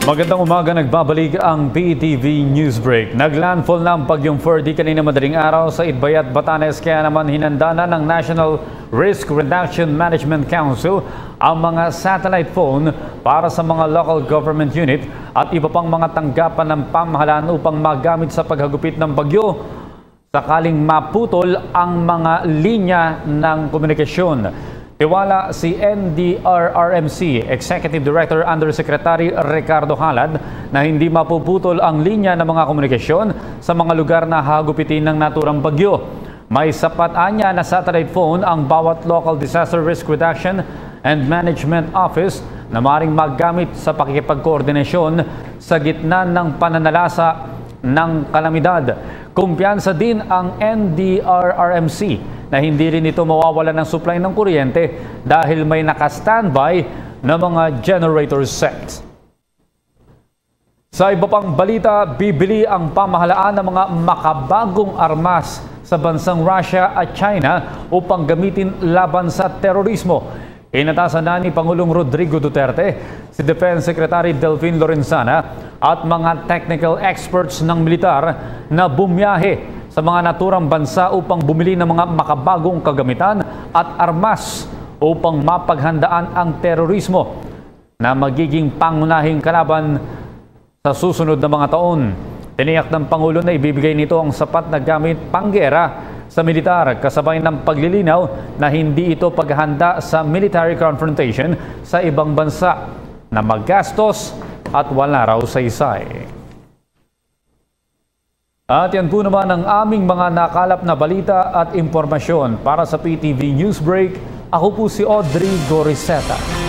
Magandang umaga, nagbabalik ang PTV Newsbreak. Naglandfall na ang bagyong Ferdy kanina madaling araw sa Itbayat, Batanes, kaya naman hinanda na ng National Risk Reduction Management Council ang mga satellite phone para sa mga local government unit at iba pang mga tanggapan ng pamahalaan upang magamit sa paghagupit ng bagyo sakaling maputol ang mga linya ng komunikasyon. Tiwala si NDRRMC Executive Director Undersecretary Ricardo Halad na hindi mapuputol ang linya ng mga komunikasyon sa mga lugar na hagupitin ng naturang bagyo. May sapat anya na satellite phone ang bawat Local Disaster Risk Reduction and Management Office na maaaring magamit sa pakikipagkoordinasyon sa gitna ng pananalasa ng kalamidad. Kumpiyansa din ang NDRRMC na hindi rin ito mawawala ng supply ng kuryente dahil may naka-standby na mga generator set. Sa iba pang balita, bibili ang pamahalaan ng mga makabagong armas sa bansang Russia at China upang gamitin laban sa terorismo. Inatasan na ni Pangulong Rodrigo Duterte, si Defense Secretary Delfin Lorenzana at mga technical experts ng militar na bumiyahe sa mga naturang bansa upang bumili ng mga makabagong kagamitan at armas upang mapaghandaan ang terorismo na magiging pangunahing kalaban sa susunod na mga taon. Tiniyak ng Pangulo na ibibigay nito ang sapat na gamit panggera sa militar kasabay ng paglilinaw na hindi ito paghahanda sa military confrontation sa ibang bansa na magastos at wala raw saysay. At yan po naman ang aming mga nakalap na balita at impormasyon para sa PTV Newsbreak. Ako po si Audrey Goriseta.